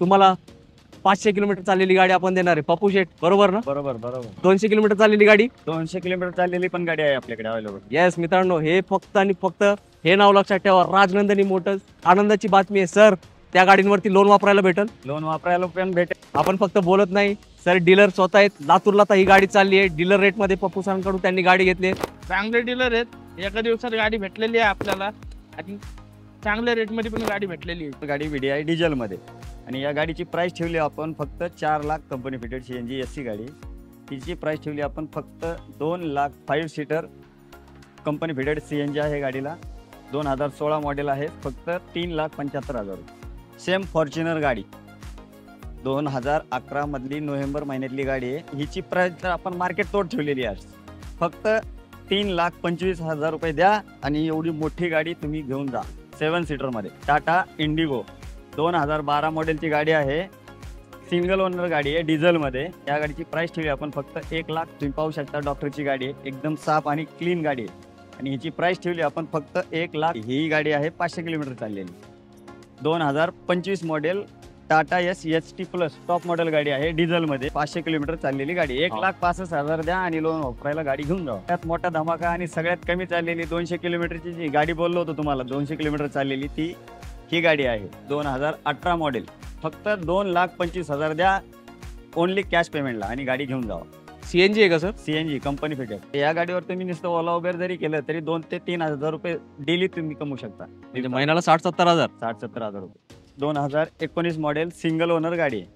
तुम्हाला 500 किलोमीटर चाललेली गाडी आपण देणार आहे पप्पू शेठ, बरोबर ना? बरोबर बरोबर. 200 किलोमीटर चाललेली गाडी, 200 किलोमीटर चाललेली पण गाडी आहे आपल्याकडे अवेलेबल. येस मित्रांनो, हे फक्त आणि फक्त हे नाव लक्षात ठेवा, राजनंदिनी मोटर्स. आनंदाची बातमी आहे सर, त्या गाडींवरती लोन वापरायला भेटेल. लोन वापरायला पण भेटेल. आपण फक्त बोलत नाही सर, डीलर स्वतः आहेत. लातूरला तर ही गाडी चालली आहे डीलर रेट मध्ये. पप्पू सरांकडून त्यांनी गाडी घेतली. चांगले डीलर आहेत, एका दिवसात गाडी भेटलेली आहे आपल्याला आणि चांगल्या रेट मध्ये पण गाडी भेटलेली आहे. गाडी VDI डिझेल मध्ये आणि या गाडीची प्राइस ठेवली आपण फक्त 4 lakh. Company fitted CNG SC गाडी, तिची प्राइस ठेवली आपण फक्त 2 lakh. 5 seater company fitted CNG आहे गाडीला. 2016 मॉडेल आहे. फक्त 3,75,000 रुपये. सेम फॉर्च्युनर गाडी 2011 मधली नोव्हेंबर महिन्यातली गाडी आहे. हिची प्राइस आपण मार्केट तोड ठेवलेली आहे. फक्त 3,25,000 रुपये द्या आणि एवढी मोठी गाडी तुम्ही घेऊन जा. 7 सीटर मध्ये टाटा इंडिगो 2012 मॉडेलची गाडी आहे. सिंगल ओनर गाडी आहे डिझेल मध्ये. या गाडीची प्राइस ठेवली आपण फक्त 1 लाख. तुम्ही पाहू शकता डॉक्टरची गाडी आहे, एकदम साफ आणि क्लीन गाडी आहे आणि हिची प्राइस ठेवली आपण फक्त 1 लाख. ही गाडी आहे 500 किलोमीटर चाललेली. 2025 model Tata ST plus top model गाडी आहे डिझेल मध्ये. 500 किलोमीटर चाललेली गाडी. 1,65,000 द्या आणि लोन वापरायला गाडी घेऊन जा. त्यात मोठा धमाका आणि सगळ्यात कमी चाललेली 200 किलोमीटरची जी गाडी बोललो होतो तुम्हाला, 200 किलोमीटर चाललेली ती ही गाडी आहे. 2018 मॉडेल. फक्त 2,25,000 द्या ओनली कॅश पेमेंटला आणि गाडी घेऊन जावा. CNG आहे का सर? CNG company fitted. या गाडीवर तुम्ही नुसतं ओला उबेर जरी केलं तरी 2 ते 3,000 रुपये डेली तुम्ही कमवू शकता. म्हणजे महिन्याला 60-70 हजार. 60-70,000 रुपये. 2019 मॉडेल सिंगल ओनर गाडी आहे.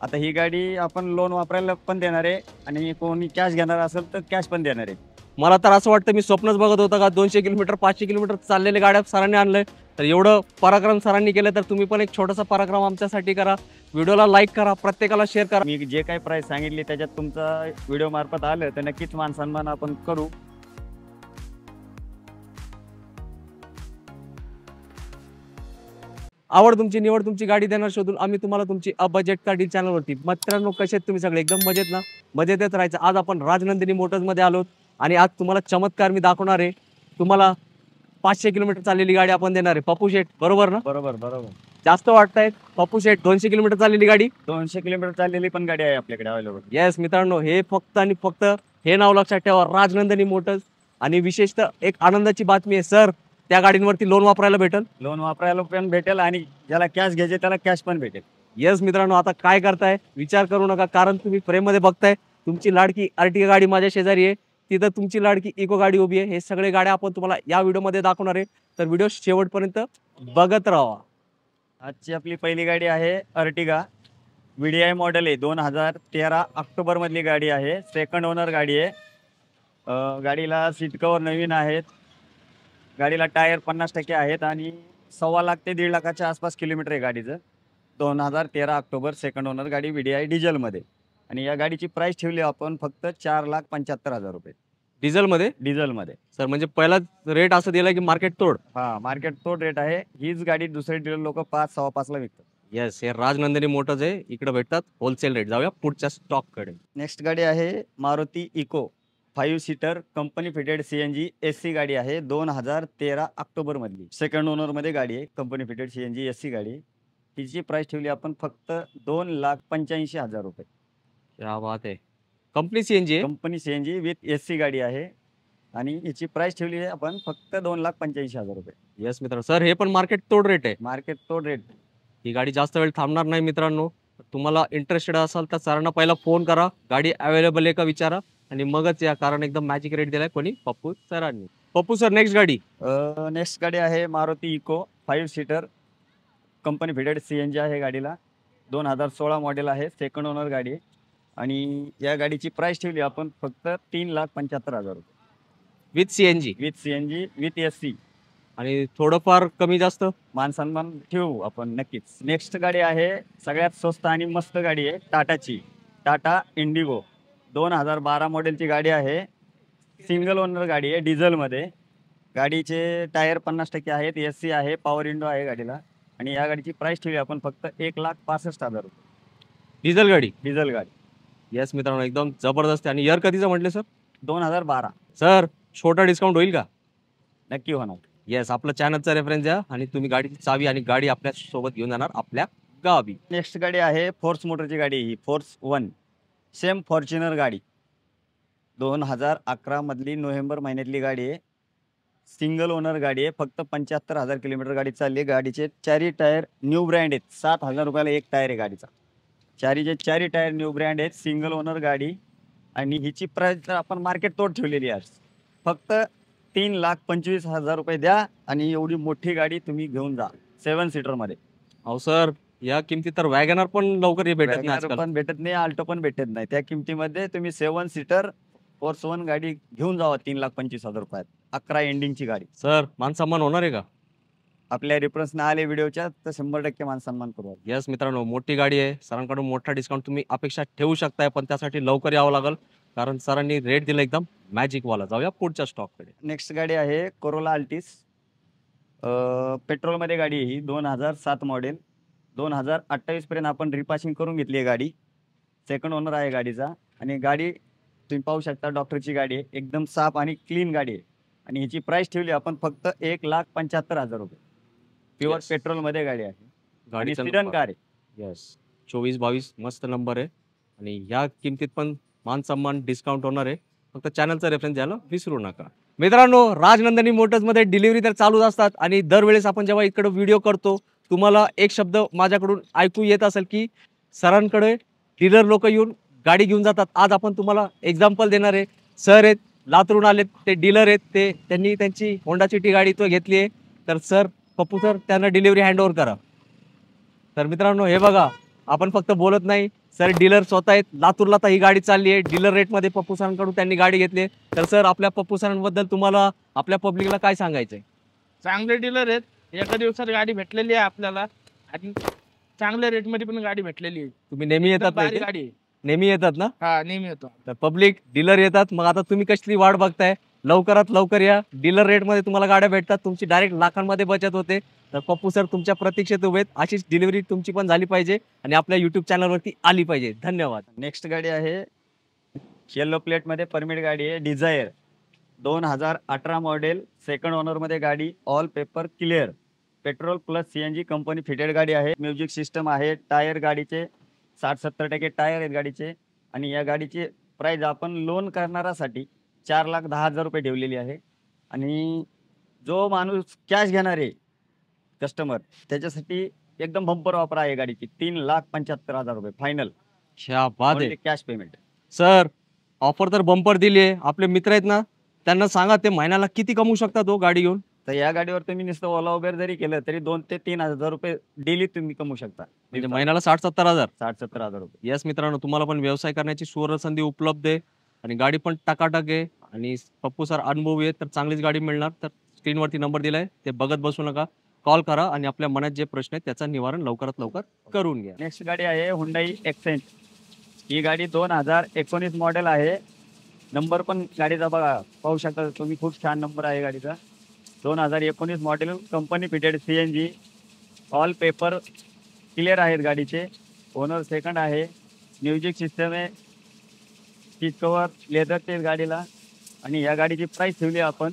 आता ही गाडी आपण लोन वापरायला पण देणार आहे आणि कोणी कॅश घेणार असेल तर कॅश पण देणार आहे. मला तर असं वाटतं, मी स्वप्नच बघत होतं का 200 किलोमीटर 500 किलोमीटर चाललेल्या गाड्या सरांनी आणलंय. तर एवढं पराक्रम सरांनी केलं तर तुम्ही पण एक छोटासा पराक्रम आमच्यासाठी करा. व्हिडिओला लाईक करा, प्रत्येकाला शेअर करा. मी जे काही प्राइस सांगितली त्याच्यात तुमचा व्हिडिओ मार्फत आलं तर नक्कीच मान सन्मान आपण करू. आवड तुमची, निवड तुमची, गाडी देणार शोधून आम्ही तुम्हाला तुमची बजेट कार डील चॅनलवरती. मित्रांनो, कसे आहेत तुम्ही सगळे? एकदम मजेत ना? मजेतच राहायचं. आज आपण राजनंदिनी मोटर्स मध्ये आलोत आणि आज तुम्हाला चमत्कार मी दाखवणार आहे. तुम्हाला 500 किलोमीटर चाललेली गाडी आपण देणार आहे पप्पू शेठ, बरोबर ना? बरोबर बरोबर. जास्त वाटतंय पप्पू शेठ? 200 किलोमीटर चाललेली गाडी, 200 किलोमीटर चाललेली पण गाडी आहे आपल्याकडे अवेलेबल. येस मित्रांनो, हे फक्त आणि फक्त हे नाव लक्षात ठेवा, राजनंदिनी मोटर्स. आणि विशेषतः एक आनंदाची बातमी आहे सर, त्या गाडींवरती लोन वापरायला भेटेल. लोन वापरायला पण भेटेल आणि ज्याला कॅश घ्यायचे त्याला कॅश पण भेटेल. येस मित्रांनो, आता काय करताय विचार करू नका, कारण तुम्ही फ्रेम मध्ये बघताय तुमची लाडकी अर्टिगा गाडी माझ्या शेजारी आहे, तिथं तुमची लाडकी इको गाडी उभी आहे. हे सगळे गाड्या आपण तुम्हाला या व्हिडिओमध्ये दाखवणार आहे, तर व्हिडिओ शेवटपर्यंत बघत राहा. आजची आपली पहिली गाडी आहे अर्टिगा. VDI मॉडेल आहे. 2013 ऑक्टोबर मधली गाडी आहे. सेकंड ओनर गाडी आहे. गाडीला सीट कव्हर नवीन आहेत. गाडीला टायर 50% आहेत आणि 1.25 लाख ते 1.5 लाखाच्या आसपास किलोमीटर आहे गाडीचं. 2013 ऑक्टोबर सेकंड ओनर गाडी VDI डिझेलमध्ये. आणि या गाडीची प्राइस ठेवली आपण फक्त 4,75,000 रुपये डिझेलमध्ये. डिझेलमध्ये सर, म्हणजे पहिला रेट असं दिला की मार्केट तोड? हा, मार्केट तोड रेट आहे. हीच गाडी दुसरे डीलर लोक 5-6.5 ला विकतात. येस, हे राजनंदिनी मोटर्स आहे, इकडे भेटतात होलसेल रेट. जाऊया पुढच्या स्टॉक कडे. नेक्स्ट गाडी आहे Maruti Eeco 5 seater company fitted CNG SC गाडी आहे. 2013 ऑक्टोबर मधली सेकंड ओनर मध्ये गाडी आहे. कंपनी फिटेड CNG SC गाडी. तिची प्राइस ठेवली आपण फक्त 2,85,000 रुपये. क्या बात आहे. कंपनी CNG आहे. कंपनी CNG विथ SC गाडी आहे आणि हिची प्राइस ठेवली आहे आपण फक्त 2,85,000 रुपये. येस मित्रांनो, सर हे पण मार्केट तोड रेट आहे. मार्केट तोड रेट. ही गाडी जास्त वेळ थांबणार नाही मित्रांनो. तुम्हाला इंटरेस्टेड असाल तर सरांना पहिला फोन करा, गाडी अवेलेबल आहे का विचारा आणि मगच या, कारण एकदम मॅजिक रेट दिलाय कोणी, पप्पू सरांनी. पप्पू सर, नेक्स्ट गाडी. नेक्स्ट गाडी आहे Maruti Eeco 5 seater company fitted CNG आहे गाडीला. 2016 मॉडेल आहे. सेकंड ओनर गाडी आहे आणि या गाडीची प्राइस ठेवली आपण फक्त 3,75,000 रुपये with CNG. With CNG with SC. आणि थोडंफार कमी जास्त मान सन्मान ठेवू आपण नक्कीच. नेक्स्ट गाडी आहे सगळ्यात स्वस्त आणि मस्त गाडी आहे टाटाची. टाटा इंडिगो 2012 मॉडेलची गाडी आहे. सिंगल ओनर गाडी आहे डिझेलमध्ये. गाडीचे टायर 50% आहेत. SC आहे. पॉवर विंडो आहे गाडीला आणि या गाडीची प्राइस ठेवली आपण फक्त 1,65,000 रुपये. डिझेल गाडी. डिझेल गाडी. येस मित्रांनो, एकदम जबरदस्त. आणि इयर कधीचं म्हटले सर? 2012. सर, छोटा डिस्काउंट होईल का? नक्की होणार. येस, आपलं चॅनलचा रेफरन्स द्या आणि तुम्ही गाडीची चावी आणि गाडी आपल्या सोबत घेऊन जाणार आपल्या गावी. नेक्स्ट गाडी आहे फोर्स मोटरची गाडी ही फोर्स 1 सेम फॉर्च्युनर गाडी 2011 मधली नोव्हेंबर महिन्यातली गाडी आहे. सिंगल ओनर गाडी आहे. फक्त 75,000 किलोमीटर गाडी चालली आहे. गाडीचे चारी टायर न्यू ब्रँड आहेत. 7,000 रुपयाला एक टायर आहे गाडीचा. चारी टायर न्यू ब्रँड आहेत. सिंगल ओनर गाडी आणि हिची प्राइस आपण मार्केट तोड ठेवलेली आहे. फक्त 3,25,000 रुपये द्या आणि एवढी मोठी गाडी तुम्ही घेऊन जा 7 सीटरमध्ये. अहो सर, या किमतीत तर वॅगनर पण लवकर भेटत नाही वॅगनर आजकाल. पण भेटत नाही, आल्टो पण भेटत नाही. त्या किमतीमध्ये तुम्ही 7 सीटर फोर्स 1 गाडी घेऊन जावा 3,25,000 रुपयात. 11 एंडिंगची गाडी. सर, मान सन्मान होणार आहे का? आपल्या रेफरन्स ना आले व्हिडिओच्या तर 100% मान सन्मान करू. येस मित्रांनो, मोठी गाडी आहे. सरांकडून मोठा डिस्काउंट तुम्ही अपेक्षा ठेवू शकताय, पण त्यासाठी लवकर यावं लागेल कारण सरांनी रेट दिला एकदम मॅजिक वाला. जाऊया पुढच्या स्टॉककडे. नेक्स्ट गाडी आहे कोरोला अल्टिस. पेट्रोलमध्ये गाडी आहे ही. 2007 मॉडेल. 2028 पर्यंत आपण रिपासिंग करून घेतली आहे गाडी. सेकंड ओनर आहे गाडीचा आणि गाडी तुम्ही पाहू शकता डॉक्टरची गाडी आहे. एकदम साफ आणि क्लीन गाडी आहे आणि ह्याची प्राइस ठेवली आपण फक्त 1,75,000 रुपये. Pure Yes. पेट्रोलमध्ये गाडी आहे. गाडी गाडीचा सिडन कार आहे. येस, 24-22 मस्त नंबर आहे आणि या किमतीत पण मान सन्मान डिस्काउंट होणार आहे. फक्त चॅनलचा रेफरन्स द्यायला विसरू नका. मित्रांनो, राजनंदिनी मोटर्समध्ये डिलिव्हरी तर चालूच असतात आणि दरवेळेस आपण जेव्हा इकडे व्हिडिओ करतो तुम्हाला एक शब्द माझ्याकडून ऐकू येत असेल की सरांकडे डीलर लोक येऊन गाडी घेऊन जातात. आज आपण तुम्हाला एक्झाम्पल देणार आहे. सर आहेत, लातूरून आलेत, ते डीलर आहेत. त्यांनी त्यांची होंडाची टी गाडी तो घेतली आहे. तर सर, पप्पू सर, त्यांना डिलिव्हरी हँडओव्हर करा. तर मित्रांनो, हे बघा, आपण फक्त बोलत नाही, सर डीलर स्वतः आहेत. लातूरला तर ही गाडी चालली आहे. डीलर रेटमध्ये पप्पू सरांकडून त्यांनी गाडी घेतली. तर सर, आपल्या पप्पू सरांबद्दल तुम्हाला आपल्या पब्लिकला काय सांगायचंय? चांगले डीलर आहेत. एका दिवसात गाडी भेटलेली आहे आपल्याला आणि चांगल्या रेटमध्ये पण गाडी भेटलेली आहे. तुम्ही नेहमी येतात ना भारी इथे? गाडी आहे. नेहमी येतात ना? हा, नेहमी येतो. तर पब्लिक डीलर येतात. मग आता तुम्ही कसली वाट बघताय? लवकरात लवकर या. डीलर रेटमध्ये तुम्हाला गाड्या भेटतात. तुमची डायरेक्ट लाखांमध्ये बचत होते. तर पप्पू सर तुमच्या प्रतीक्षेत उभे आहेत. अशीच डिलिव्हरी तुमची पण झाली पाहिजे आणि आपल्या युट्यूब चॅनलवरती आली पाहिजे. धन्यवाद. नेक्स्ट गाडी आहे येलो प्लेटमध्ये परमिट गाडी आहे. Dzire 2018 model. सेकंड ओनरमध्ये गाडी. All paper clear. Petrol plus CNG company fitted गाडी आहे. म्युझिक सिस्टम आहे. टायर गाडीचे 60-70% टायर आहेत गाडीचे आणि या गाडीची प्राइस आपण लोन करणाऱ्यासाठी 4,10,000 रुपये ठेवलेली आहे आणि जो माणूस कॅश घेणार आहे कस्टमर त्याच्यासाठी एकदम बंपर ऑफर आहे गाडीची. 3,75,000 रुपये फायनल क्या बात आहे. Cash payment. सर, ऑफर तर बंपर दिली आहे. आपले मित्र आहेत ना, त्यांना सांगा ते महिन्याला किती कमवू शकतात हो गाडी घेऊन. तर या गाडीवर तुम्ही नुसतं ओला उबेर जरी केलं तरी 2,000 ते 3,000 रुपये डेली तुम्ही कमवू शकता. म्हणजे महिन्याला 60-70 हजार. 60-70,000 रुपये. येस मित्रांनो, तुम्हाला पण व्यवसाय करण्याची सुवर्ण संधी उपलब्ध आहे आणि गाडी पण टकाटक आहे आणि पप्पू सर अनुभवी आहेत. तर चांगलीच गाडी मिळणार. तर स्क्रीनवरती नंबर दिलाय, ते बघत बसू नका. कॉल करा आणि आपल्या मनात जे प्रश्न आहेत त्याचं निवारण लवकरात लवकर करून घ्या. नेक्स्ट गाडी आहे हुंडाई एक्सेंट. ही गाडी 2019 मॉडेल आहे. नंबर पण गाडीचा बघा पाहू शकता तुम्ही, खूप छान नंबर आहे गाडीचा. 2019 model. Company fitted CNG. All paper clear आहेत गाडीचे. ओनर सेकंड आहे. म्युझिक सिस्टम आहे. सीट कवर लेदरचे गाडीला आणि या गाडीची प्राइस ठेवली आपण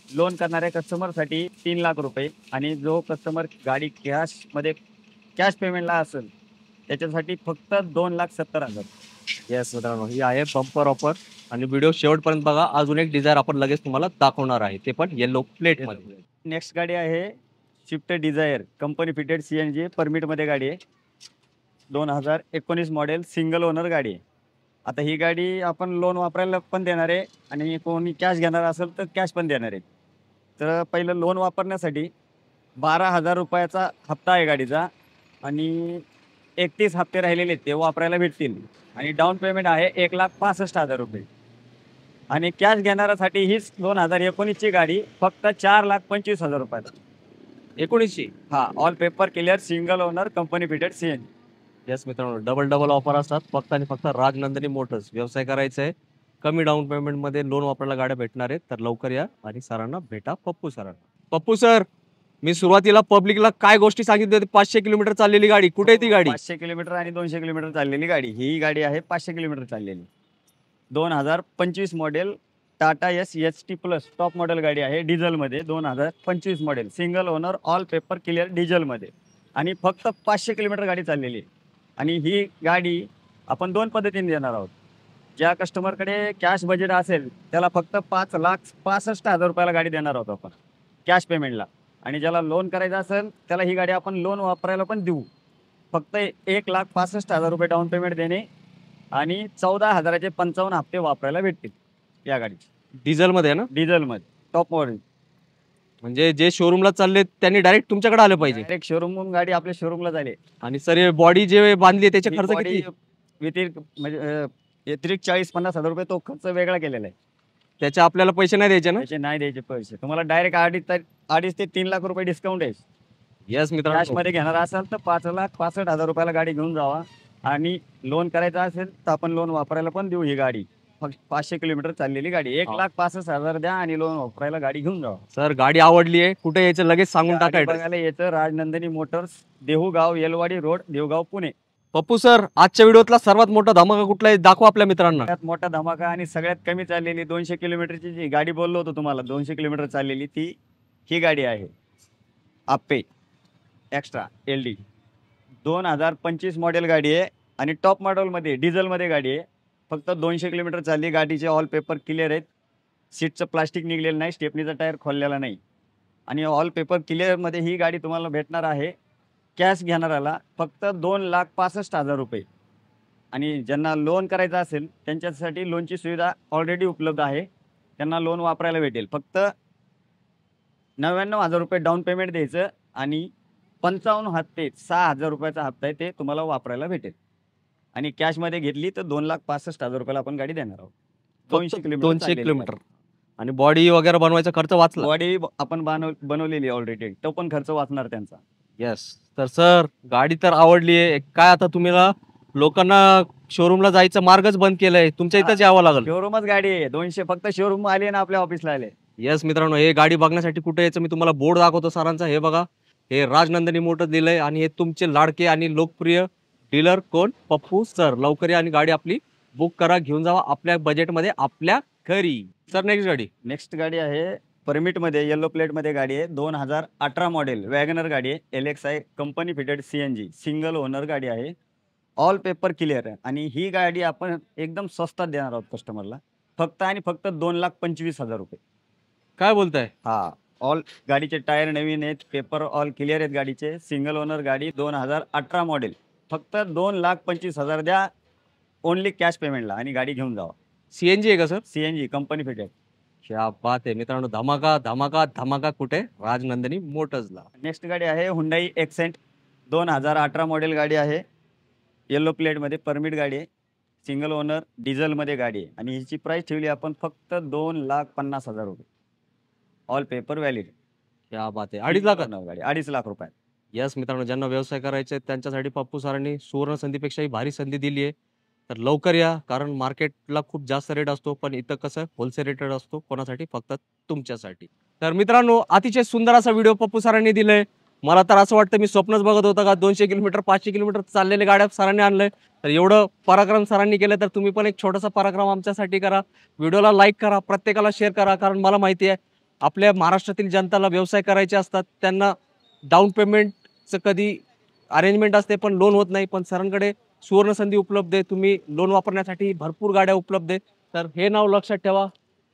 लोन करणाऱ्या कस्टमरसाठी 3,00,000 रुपये आणि जो कस्टमर गाडी कॅश पेमेंटला असेल त्याच्यासाठी फक्त 2,70,000. येस मित्रांनो, ही आहे बंपर ऑफर आणि व्हिडिओ शेवटपर्यंत बघा. अजून एक डिझायर आपण लगेच तुम्हाला दाखवणार आहे, ते पण येलो प्लेट मध्ये. नेक्स्ट गाडी आहे Swift Dzire. Company fitted CNG परमिटमध्ये गाडी आहे. 2019 मॉडेल. सिंगल ओनर गाडी आहे. आता ही गाडी आपण लोन वापरायला पण देणार आहे आणि कोणी कॅश घेणार असेल तर कॅश पण देणार आहे. तर पहिलं लोन वापरण्यासाठी 12,000 रुपयाचा हप्ता आहे गाडीचा आणि 31 हप्ते राहिलेले ते वापरायला भेटतील आणि डाऊन पेमेंट आहे 1,65,000 रुपये आणि कॅश घेणाऱ्यासाठी हीच 2019ची गाडी फक्त 4,25,000 रुपयाला. 19ची. हा, all paper clear single owner company fitted CNG. Yes मित्रांनो, डबल ऑफर असतात. फक्त आणि फक्त राजनंदिनी मोटर्स. व्यवसाय करायचा आहे, कमी डाऊन पेमेंट मध्ये लोन वापरायला गाड्या भेटणार आहेत. तर लवकर या आणि सरांना भेटा, पप्पू सरांना. पप्पू सर, मी सुरुवातीला पब्लिकला काय गोष्टी सांगितली होती? 500 किलोमीटर चाललेली गाडी. कुठे आहे ती गाडी? 500 किलोमीटर आणि 200 किलोमीटर चाललेली गाडी. ही गाडी आहे 500 किलोमीटर चाललेली. 2025 model. Tata ST plus top model गाडी आहे. डिझेलमध्ये 2025 model. Single owner. All paper clear डिझेलमध्ये. आणि फक्त 500 किलोमीटर गाडी चाललेली आहे. आणि ही गाडी आपण 2 पद्धतीने देणार आहोत. ज्या कस्टमरकडे कॅश बजेट असेल त्याला फक्त 5,65,000 रुपयाला गाडी देणार आहोत आपण कॅश पेमेंटला. आणि ज्याला लोन करायचं असेल त्याला ही गाडी आपण लोन वापरायला पण देऊ. फक्त 1,65,000 रुपये डाऊन पेमेंट देणे आणि 14,000चे 55 हप्ते वापरायला भेटतील या गाडीचे. डिझेलमध्ये आहे ना? डिझेलमध्ये टॉप मॉडेल. म्हणजे जे शोरूमला चालले त्यांनी डायरेक्ट तुमच्याकडे आलं पाहिजे. डायरेक्ट शोरूमहून गाडी आपल्या शोरूमला झाली. आणि सर बॉडी जे बांधली त्याचे खर्च किती? व्यतिरिक्त म्हणजे व्यतिरिक्त 40-50,000 रुपये तो खर्च वेगळा केलेला आहे. त्याचे आपल्याला पैसे नाही द्यायचे ना? त्याचे नाही द्यायचे पैसे. तुम्हाला डायरेक्ट 2.5 ते 3 लाख रुपये डिस्काउंट आहे. यस मित्रांनो, कॅश मध्ये घेणार असाल तर 5,65,000 रुपयाला गाडी घेऊन जावा. आणि लोन करायचं असेल तर आपण लोन वापरायला पण देऊ. ही गाडी फक्त 500 किलोमीटर चाललेली गाडी. 1,65,000 द्या आणि लोन वापरायला गाडी घेऊन जावा. सर गाडी आवडली आहे, कुठे यायचं लगेच सांगून टाका. बघायला यायचं Rajnandini Motors, Dehugaon, Yelwadi road, Dehugaon, Pune. Pappu sir, आजच्या व्हिडिओतला सर्वात मोठा धमाका कुठला आहे दाखवा आपल्या मित्रांना. सगळ्यात मोठा धमाका आणि सगळ्यात कमी चाललेली 200 किलोमीटरची जी गाडी बोललो होतो तुम्हाला, 200 किलोमीटर चाललेली ती ही गाडी आहे. आप्पे एक्स्ट्रा LD 2025 मॉडेल गाडी आहे आणि टॉप मॉडेलमध्ये डिझेलमध्ये गाडी आहे. फक्त 200 किलोमीटर चालली. गाडीचे ऑल पेपर क्लिअर आहेत. सीटचं प्लास्टिक निघलेलं नाही, स्टेपनीचा टायर खोललेला नाही आणि ऑल पेपर क्लिअरमध्ये ही गाडी तुम्हाला भेटणार आहे. कॅश घेणाऱ्याला फक्त 2,65,000 रुपये. आणि ज्यांना लोन करायचं असेल त्यांच्यासाठी लोनची सुविधा ऑलरेडी उपलब्ध आहे. त्यांना लोन वापरायला भेटेल. फक्त 99,000 रुपये डाऊन पेमेंट द्यायचं आणि 55 हप्ते 6,000 रुपयाचा हप्ता आहे ते तुम्हाला वापरायला भेटेल. आणि कॅशमध्ये घेतली तर 2,65,000 रुपयाला आपण गाडी देणार आहोत. 200 किलोमीटर आणि बॉडी वगैरे बनवायचा खर्च वाचला. बॉडी आपण बनवलेली ऑलरेडी, तो पण खर्च वाचणार त्यांचा. यस. तर सर गाडी तर आवडली आहे. काय आता तुम्हाला लोकांना शोरूमला जायचं मार्गच बंद केलंय, तुमच्या इथंच यावं लागेल. शोरूमच गाडी आहे. 200 फक्त शोरूम आले ना आपल्या ऑफिसला आले. यस मित्रांनो, हे गाडी बघण्यासाठी कुठे यायचं मी तुम्हाला बोर्ड दाखवतो सरांचा. हे बघा, हे राजनंदिनी मोटर दिलंय आणि हे तुमचे लाडके आणि लोकप्रिय डीलर कोण? पप्पू सर. लवकर या आणि गाडी आपली बुक करा, घेऊन जावा आपल्या बजेटमध्ये आपल्या घरी. सर नेक्स्ट गाडी आहे परमिटमध्ये, येलो प्लेटमध्ये गाडी आहे. 2018 मॉडेल वॅगनर गाडी आहे. LXI company fitted CNG single owner गाडी आहे. ऑल पेपर क्लिअर आहे आणि ही गाडी आपण एकदम स्वस्तात देणार आहोत कस्टमरला. फक्त आणि फक्त 2,25,000 रुपये. काय बोलताय? हा, ऑल गाडीचे टायर नवीन आहेत, पेपर ऑल क्लिअर आहेत गाडीचे. सिंगल ओनर गाडी 2018 मॉडेल. फक्त 2,25,000 द्या ओनली कॅश पेमेंटला आणि गाडी घेऊन जावा. CNG आहे का सर? CNG company fitted. क्या बात आहे मित्रांनो. धमाका धमाका धमाका कुठे? राजनंदिनी मोटर्सला. नेक्स्ट गाडी आहे हुंडाई एक्सेंट 2018 मॉडेल गाडी आहे. येलो प्लेटमध्ये परमिट गाडी आहे. सिंगल ओनर डिझेलमध्ये गाडी आहे आणि हिची प्राइस ठेवली आपण फक्त 2,50,000 रुपये. All paper valid. क्या बात आहे. 2.5 लाख गाडी 2.5 लाख रुपये. यस मित्रांनो, ज्यांना व्यवसाय करायचे त्यांच्यासाठी पप्पू सरांनी सुवर्ण संधीपेक्षाही भारी संधी दिली आहे. तर लवकर या, कारण मार्केटला खूप जास्त रेट असतो पण इथं कसं होलसेल रेटेड असतो. कोणासाठी? फक्त तुमच्यासाठी. तर मित्रांनो, अतिशय सुंदर असा व्हिडिओ पप्पू सरांनी दिलाय. मला तर असं वाटतं मी स्वप्नच बघत होतं का 200 किलोमीटर 500 किलोमीटर चाललेले गाड्या सरांनी आणलंय. तर एवढं पराक्रम सरांनी केलं तर तुम्ही पण एक छोटासा पराक्रम आमच्यासाठी करा. व्हिडिओला लाईक करा, प्रत्येकाला शेअर करा. कारण मला माहिती आहे आपल्या महाराष्ट्रातील जनताला व्यवसाय करायचे असतात, त्यांना डाऊन पेमेंटचं कधी अरेंजमेंट असते पण लोन होत नाही. पण सरांकडे सुवर्ण संधी उपलब्ध आहे. तुम्ही लोन वापरण्यासाठी भरपूर गाड्या उपलब्ध आहेत. तर हे नाव लक्षात ठेवा,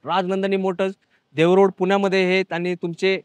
राजनंदिनी मोटर्स, देवरोड पुण्यामध्ये आहेत आणि तुमचे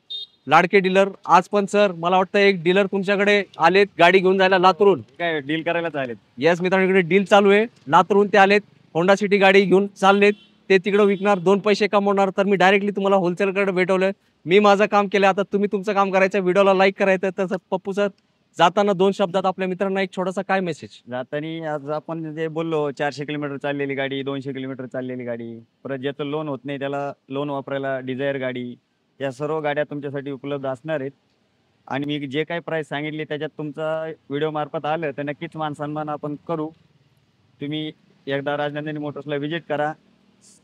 लाडके डीलर. आज पण सर मला वाटतं एक डीलर तुमच्याकडे आलेत गाडी घेऊन जायला लातूरून. काय डील करायला चालेल? येस मित्रांनो, इकडे डील चालू आहे. लातूरून ते आलेत, होंडा सिटी गाडी घेऊन चाललेत. ते तिकडे विकणार, 2 पैसे कमवणार. तर मी डायरेक्टली तुम्हाला होलसेलकडे भेटवलंय. मी माझं काम केलं, आता तुम्ही तुमचं काम करायचं. व्हिडिओला लाईक करायचं. तर पप्पू सर जाताना 2 शब्दात आपल्या मित्रांना एक छोटासा काय मेसेज? जाताना आज आपण जे बोललो 400 किलोमीटर चाललेली गाडी, 200 किलोमीटर चाललेली गाडी, परत ज्याचं लोन होत नाही त्याला लोन वापरायला डिझायर गाडी, या सर्व गाड्या तुमच्यासाठी उपलब्ध असणार आहेत. आणि मी जे काही प्राईस सांगितली त्याच्यात तुमचा व्हिडिओ मार्फत आलं तर नक्कीच मान सन्मान आपण करू. तुम्ही एकदा राजनंदिनी मोटर्सला व्हिजिट करा,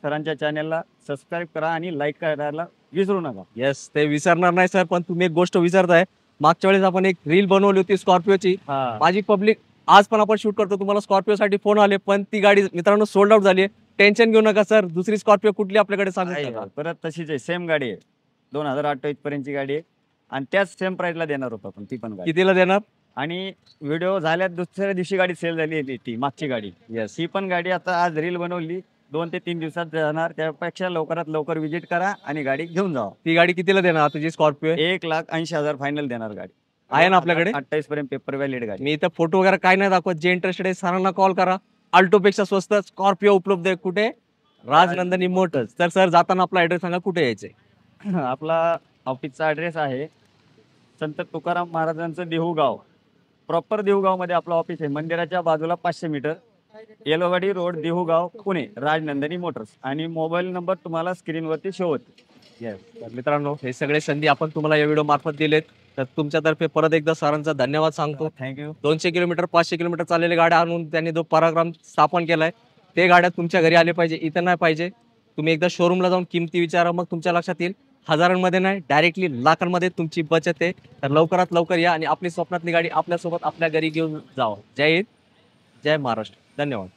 सरांच्या चॅनलला सबस्क्राईब करा आणि लाईक करायला विसरू नका. येस, ते विसरणार नाही सर. पण तुम्ही एक गोष्ट विसरताय, मागच्या वेळेस आपण एक रील बनवली होती स्कॉर्पिओची. माझी पब्लिक आज पण आपण शूट करतो. तुम्हाला स्कॉर्पिओसाठी फोन आले पण ती गाडी मित्रांनो सोल्ड आउट झाली आहे. टेन्शन घेऊ नका सर, दुसरी स्कॉर्पिओ कुठली आपल्याकडे सांगू. परत तशीच आहे, सेम गाडी आहे. 2028 पर्यंतची गाडी आहे. आणि त्याच सेम प्राइसला देणार होतो आपण ती पण गाडी. कितीला देणार? आणि व्हिडिओ झाल्यात दुसऱ्या दिवशी गाडी सेल झाली आहे ती मागची गाडी. येस. ही पण गाडी आता आज रील बनवली, 2 ते 3 दिवसात जाणार. त्यापेक्षा लवकरात लवकर विजिट करा आणि गाडी घेऊन जावा. ती गाडी कितीला देणार तुझी स्कॉर्पिओ? 1,80,000 फायनल देणार गाडी. आहे ना आपल्याकडे? 28 पर्यंत पेपर व्हॅलिड गाडी. मी इथं फोटो वगैरे काय नाही दाखवत. जे इंटरेस्टेड आहे सरांना कॉल करा. अल्टोपेक्षा स्वस्त स्कॉर्पिओ उपलब्ध आहे. कुठे? राजनंदिनी मोटर्स. तर सर जाताना आपला ऍड्रेस सांगा, कुठे यायचंय? आपला ऑफिसचा ॲड्रेस आहे संत तुकाराम महाराजांचं देहूगाव. प्रॉपर देहूगावमध्ये आपलं ऑफिस आहे. मंदिराच्या बाजूला 500 metre, Yelwadi road, Dehugaon, Pune, Rajnandini Motors. आणि मोबाईल नंबर तुम्हाला स्क्रीनवरती शो होते. येस. तर मित्रांनो, हे सगळे संधी आपण तुम्हाला या व्हिडिओ मार्फत दिलेत. तर तुमच्यातर्फे परत एकदा सरांचा धन्यवाद सांगतो. थँक्यू. 200 किलोमीटर 500 किलोमीटर चाललेल्या गाड्या आणून त्यांनी जो पराक्रम स्थापन केलाय, ते गाड्या तुमच्या घरी आले पाहिजे, इथं नाही पाहिजे. तुम्ही एकदा शोरूमला जाऊन किमती विचारा, मग तुमच्या लक्षात येईल. हजारांमध्ये नाही, डायरेक्टली लाखांमध्ये तुमची बचत आहे. तर लवकरात लवकर या आणि आपली स्वप्नातली गाडी आपल्यासोबत आपल्या घरी घेऊन जावं. जय हिंद, जय महाराष्ट्र. धन्यवाद.